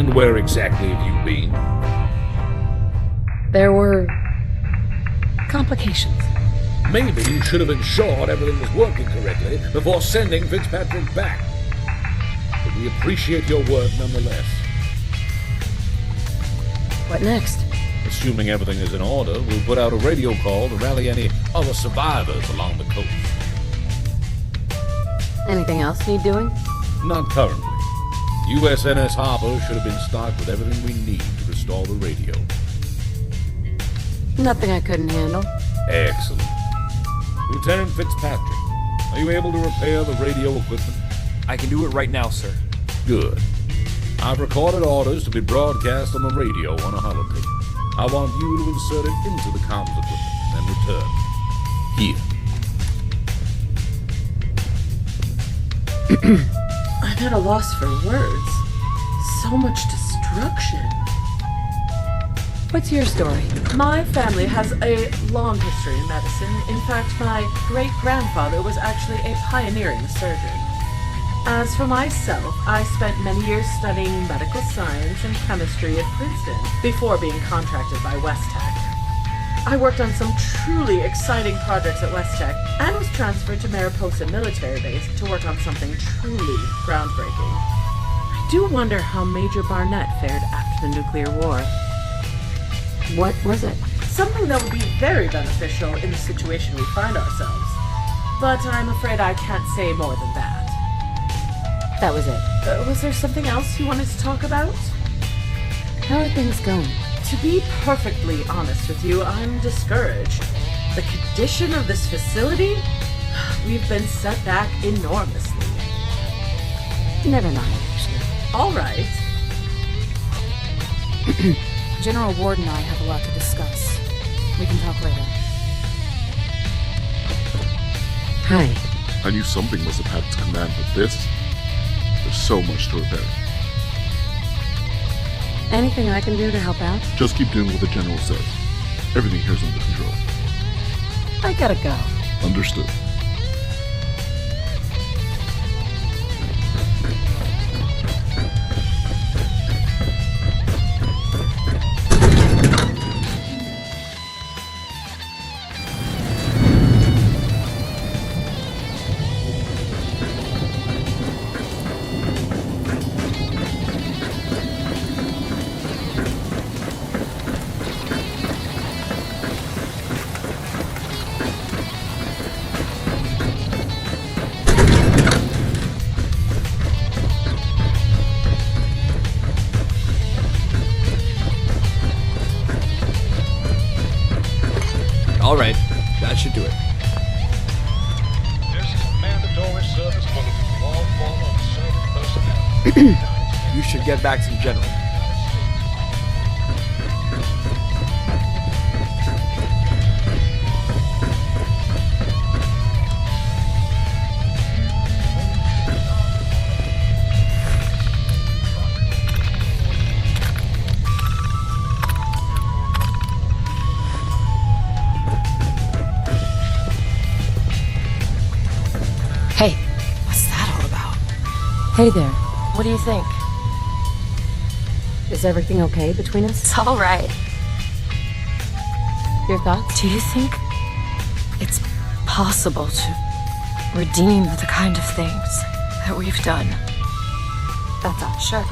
And where exactly have you been? There were complications. Maybe you should have ensured everything was working correctly before sending Fitzpatrick back. But we appreciate your work nonetheless. What next? Assuming everything is in order, we'll put out a radio call to rally any other survivors along the coast. Anything else need doing? Not currently. USNS Harper should have been stocked with everything we need to restore the radio. Nothing I couldn't handle. Excellent. Lieutenant Fitzpatrick, are you able to repair the radio equipment? I can do it right now, sir. Good. I've recorded orders to be broadcast on the radio on a holotape. I want you to insert it into the comms equipment and return. Here. I'm at a loss for words. So much destruction. What's your story? My family has a long history in medicine. In fact, my great-grandfather was actually a pioneering surgeon. As for myself, I spent many years studying medical science and chemistry at Princeton before being contracted by Westtech. I worked on some truly exciting projects at Westtech and was transferred to Mariposa Military Base to work on something truly groundbreaking. I do wonder how Major Barnett fared after the nuclear war. What was it? Something that would be very beneficial in the situation we find ourselves. But I'm afraid I can't say more than that. That was it. Was there something else you wanted to talk about? How are things going? To be perfectly honest with you, I'm discouraged. The condition of this facility? We've been set back enormously. Never mind, actually. All right. General Ward and I have a lot to discuss. We can talk later. Hi. I knew something must have had its command, but this? There's so much to repair. Anything I can do to help out? Just keep doing what the General says. Everything here's under control. I gotta go. Understood. All right, that should do it. This is mandatory service bulletin for all former service personnel. You should get back to the General. Hey, what's that all about? Hey there. What do you think? Is everything okay between us? It's all right. Your thoughts? Do you think it's possible to redeem the kind of things that we've done? That's all. Sure.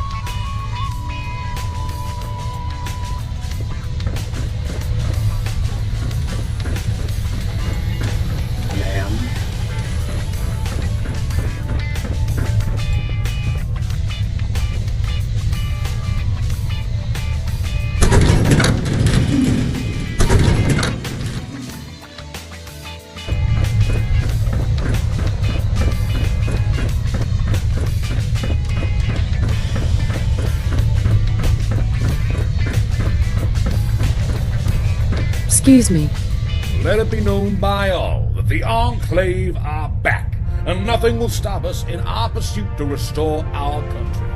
Excuse me. Let it be known by all that the Enclave are back, and nothing will stop us in our pursuit to restore our country.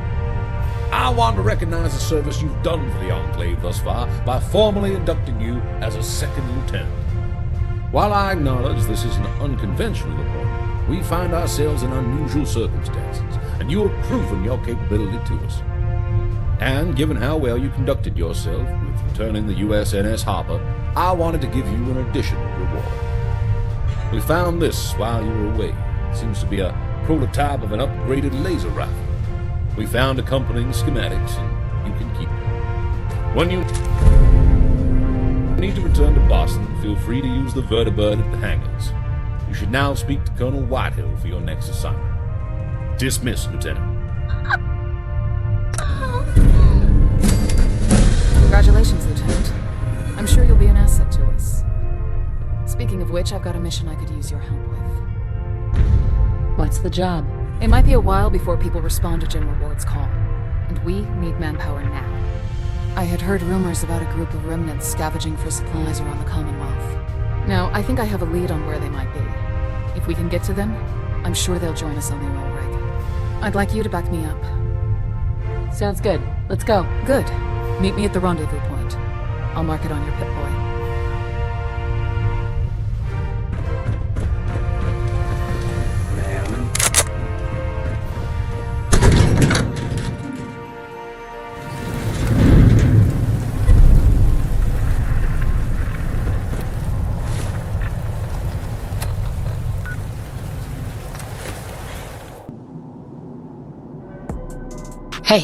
I want to recognize the service you've done for the Enclave thus far by formally inducting you as a second lieutenant. While I acknowledge this is an unconventional appointment, we find ourselves in unusual circumstances, and you have proven your capability to us. And given how well you conducted yourself with returning the USNS Harper, I wanted to give you an additional reward. We found this while you were away. It seems to be a prototype of an upgraded laser rifle. We found accompanying schematics, and you can keep it. When you need to return to Boston, feel free to use the vertibird at the hangars. You should now speak to Colonel Whitehill for your next assignment. Dismissed, Lieutenant. Congratulations, Lieutenant. I'm sure you'll be an asset to us. Speaking of which, I've got a mission I could use your help with. What's the job? It might be a while before people respond to General Ward's call, and we need manpower now. I had heard rumors about a group of remnants scavenging for supplies around the Commonwealth. Now, I think I have a lead on where they might be. If we can get to them, I'm sure they'll join us on the oil rig. I'd like you to back me up. Sounds good. Let's go. Good. Meet me at the rendezvous point. I'll mark it on your Pip-Boy. Hey,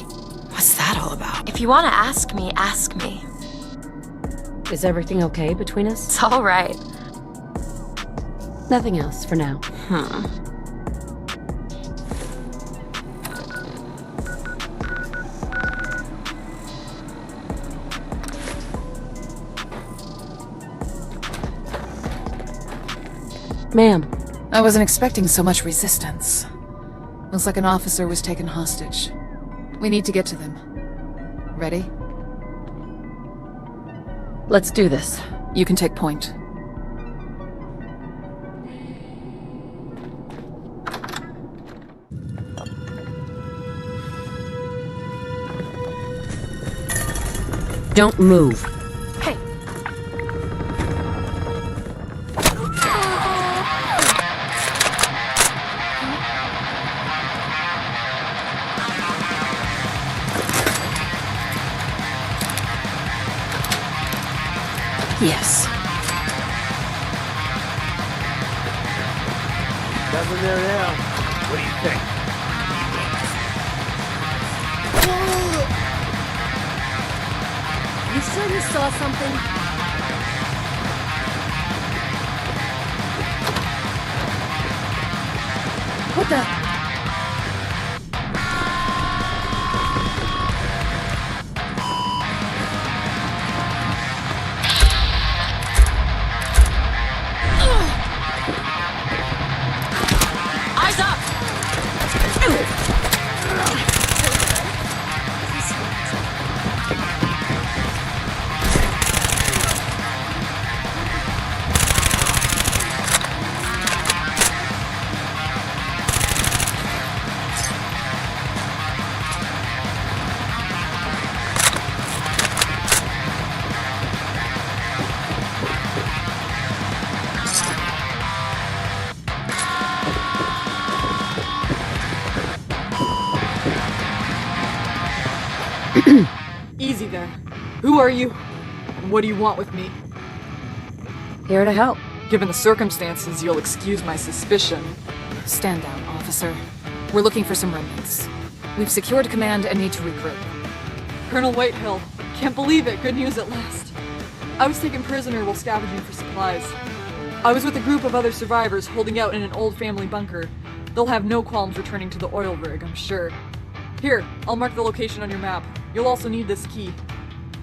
what's that all about? If you want to ask me, ask me. Is everything okay between us? It's all right. Nothing else for now. Ma'am. I wasn't expecting so much resistance. Looks like an officer was taken hostage. We need to get to them. Ready? Let's do this. You can take point. Don't move. Hey. Yes. Nothing there now. What do you think? You sure you saw something? What the? Eyes up! Easy there. Who are you? And what do you want with me? Here to help. Given the circumstances, you'll excuse my suspicion. Stand down, officer. We're looking for some remnants. We've secured command and need to regroup. Colonel Whitehill. Can't believe it. Good news at last. I was taken prisoner while scavenging for supplies. I was with a group of other survivors holding out in an old family bunker. They'll have no qualms returning to the oil rig, I'm sure. Here, I'll mark the location on your map. You'll also need this key.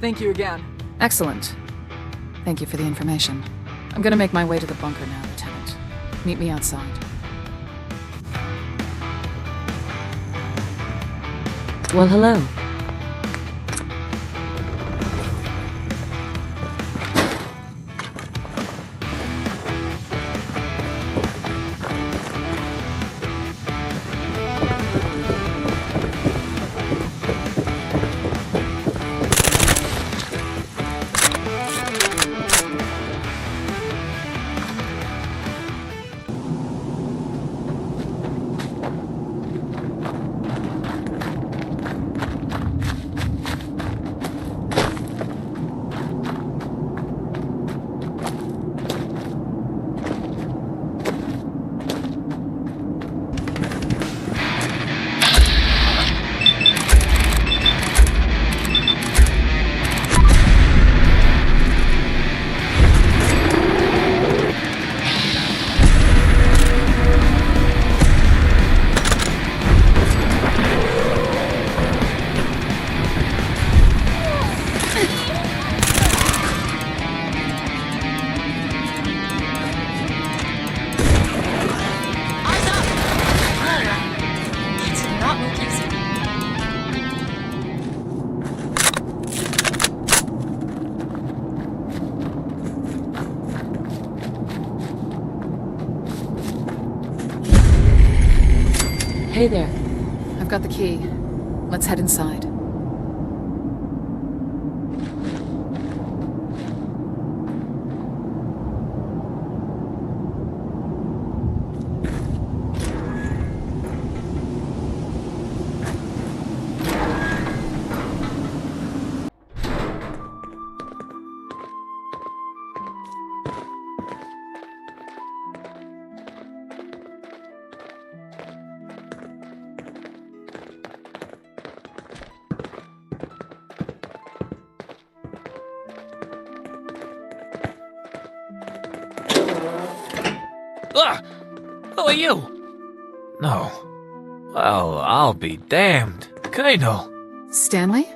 Thank you again. Excellent. Thank you for the information. I'm gonna make my way to the bunker now, Lieutenant. Meet me outside. Well, hello. Hey there. I've got the key. Let's head inside. Ugh! Who are you? No. Well, I'll be damned. Colonel. Stanley?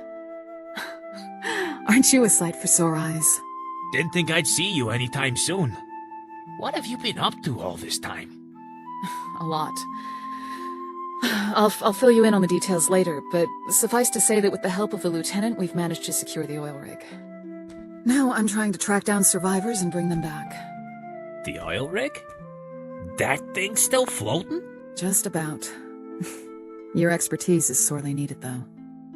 Aren't you a sight for sore eyes? Didn't think I'd see you anytime soon. What have you been up to all this time? A lot. I'll fill you in on the details later, but suffice to say that with the help of the lieutenant, we've managed to secure the oil rig. Now I'm trying to track down survivors and bring them back. The oil rig? That thing's still floating? Just about. Your expertise is sorely needed, though.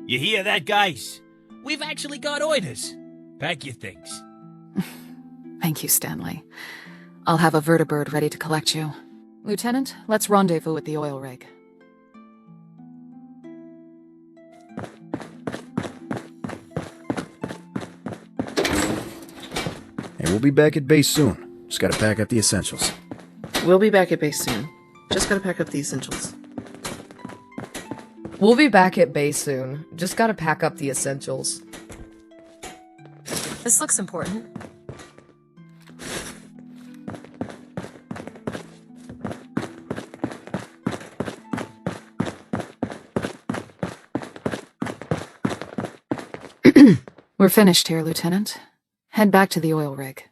You hear that, guys? We've actually got orders. Pack your things. Thank you, Stanley. I'll have a vertibird ready to collect you. Lieutenant, let's rendezvous with the oil rig. Hey, we'll be back at base soon. Just gotta pack up the essentials. We'll be back at base soon. Just gotta pack up the essentials. We'll be back at base soon. Just gotta pack up the essentials. This looks important. We're finished here, Lieutenant. Head back to the oil rig.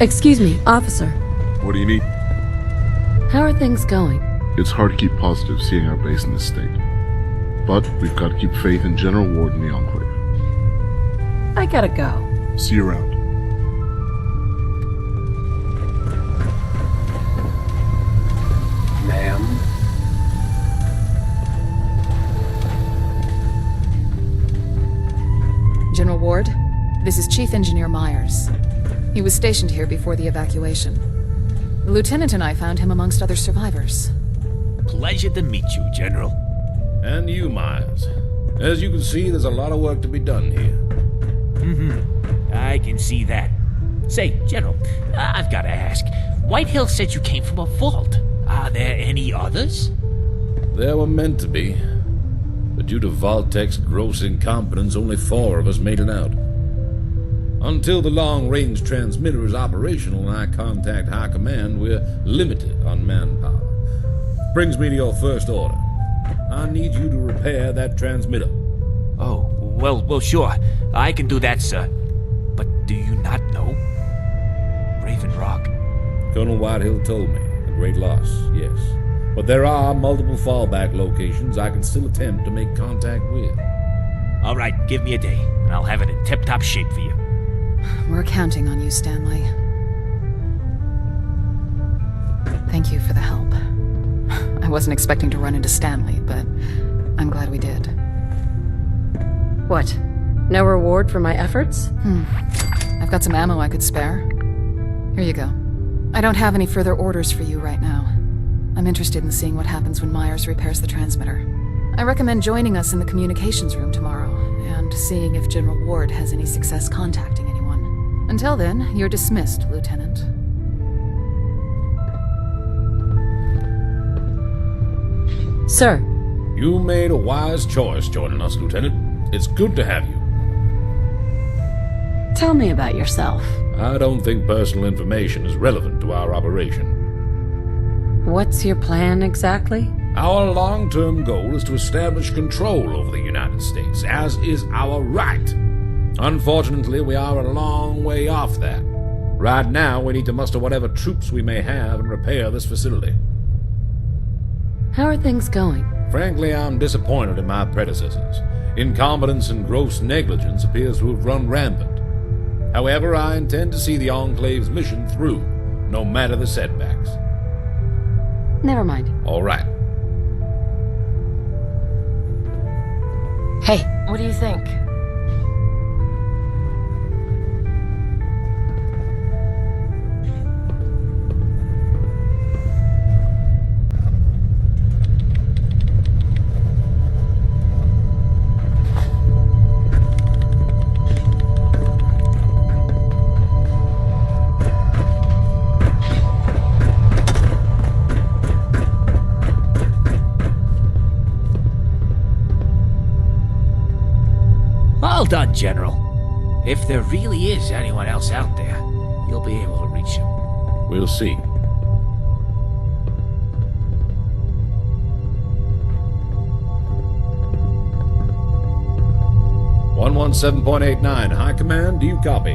Excuse me, officer. What do you need? How are things going? It's hard to keep positive seeing our base in this state. But we've got to keep faith in General Ward and the Enclave. I gotta go. See you around. Ma'am? General Ward, this is Chief Engineer Myers. He was stationed here before the evacuation. The lieutenant and I found him amongst other survivors. Pleasure to meet you, General. And you, Myers. As you can see, there's a lot of work to be done here. I can see that. Say, General, I've got to ask. Whitehill said you came from a vault. Are there any others? There were meant to be. But due to Vault-Tech's gross incompetence, only 4 of us made it out. Until the long-range transmitter is operational and I contact High Command, we're limited on manpower. Brings me to your first order. I need you to repair that transmitter. Oh, well, sure. I can do that, sir. But do you not know? Raven Rock. Colonel Whitehill told me. A great loss, yes. But there are multiple fallback locations I can still attempt to make contact with. All right, give me a day, and I'll have it in tip-top shape for you. We're counting on you, Stanley. Thank you for the help. I wasn't expecting to run into Stanley, but I'm glad we did. What? No reward for my efforts? I've got some ammo I could spare. Here you go. I don't have any further orders for you right now. I'm interested in seeing what happens when Myers repairs the transmitter. I recommend joining us in the communications room tomorrow, and seeing if General Ward has any success contacting anyone. Until then, you're dismissed, Lieutenant. Sir. You made a wise choice joining us, Lieutenant. It's good to have you. Tell me about yourself. I don't think personal information is relevant to our operation. What's your plan exactly? Our long-term goal is to establish control over the United States, as is our right. Unfortunately, we are a long way off that. Right now, we need to muster whatever troops we may have and repair this facility. How are things going? Frankly, I'm disappointed in my predecessors. Incompetence and gross negligence appears to have run rampant. However, I intend to see the Enclave's mission through, no matter the setbacks. Never mind. All right. Hey, what do you think? Well done, General. If there really is anyone else out there, you'll be able to reach them. We'll see. (117.89) High Command, do you copy?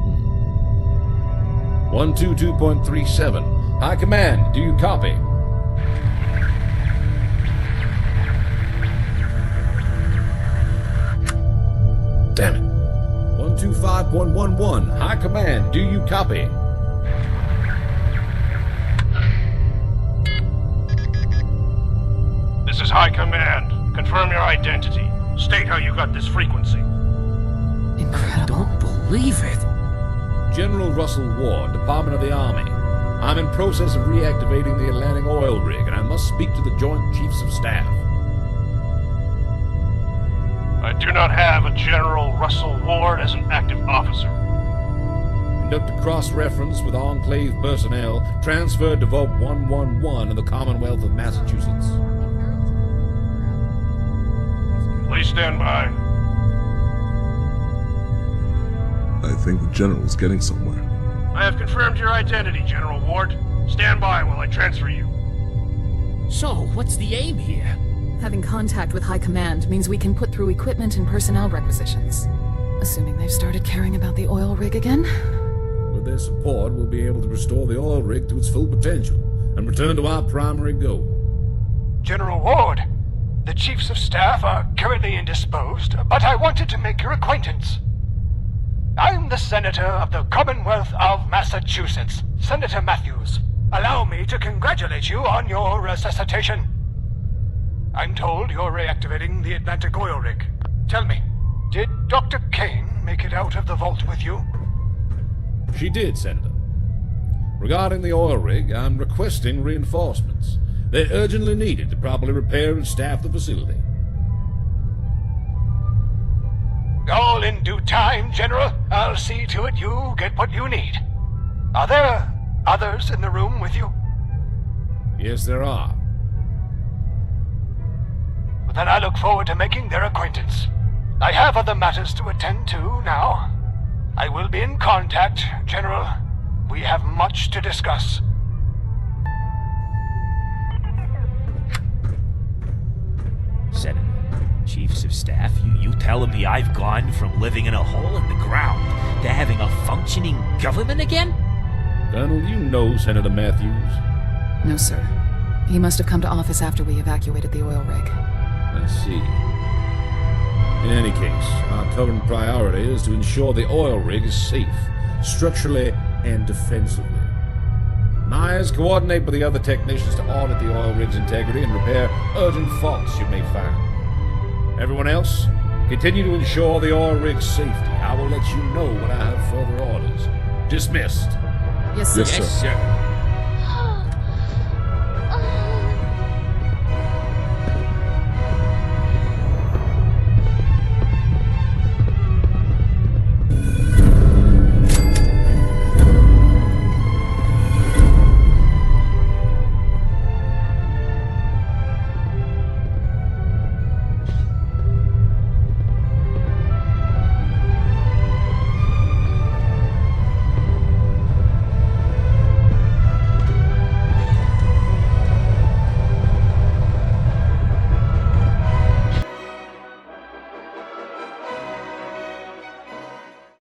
Hmm. 122.37. High Command, do you copy? Damn it. 125.11. High Command, do you copy? This is High Command. Confirm your identity. State how you got this frequency. Incredible. Don't believe it. General Russell Ward, Department of the Army. I'm in process of reactivating the Atlantic oil rig, and I must speak to the Joint Chiefs of Staff. I do not have a General Russell Ward as an active officer. Conduct a cross-reference with Enclave personnel transferred to Vault 111 in the Commonwealth of Massachusetts. Please stand by. I think the General's getting somewhere. I have confirmed your identity, General Ward. Stand by while I transfer you. So, what's the aim here? Having contact with High Command means we can put through equipment and personnel requisitions. Assuming they've started caring about the oil rig again? With their support, we'll be able to restore the oil rig to its full potential and return to our primary goal. General Ward, the Chiefs of Staff are currently indisposed, but I wanted to make your acquaintance. I'm the Senator of the Commonwealth of Massachusetts, Senator Matthews. Allow me to congratulate you on your resuscitation. I'm told you're reactivating the Atlantic oil rig. Tell me, did Dr. Kane make it out of the vault with you? She did, Senator. Regarding the oil rig, I'm requesting reinforcements. They're urgently needed to properly repair and staff the facility. All in due time, General. I'll see to it you get what you need. Are there others in the room with you? Yes, there are. Well, then I look forward to making their acquaintance. I have other matters to attend to now. I will be in contact, General. We have much to discuss. Senator, Chiefs of Staff, you telling me I've gone from living in a hole in the ground to having a functioning government again? Colonel, you know Senator Matthews. No, sir. He must have come to office after we evacuated the oil rig. I see. In any case, our current priority is to ensure the oil rig is safe, structurally and defensively. Myers, coordinate with the other technicians to audit the oil rig's integrity and repair urgent faults you may find. Everyone else, continue to ensure the oil rig's safety. I will let you know when I have further orders. Dismissed. Yes, sir. Yes, sir.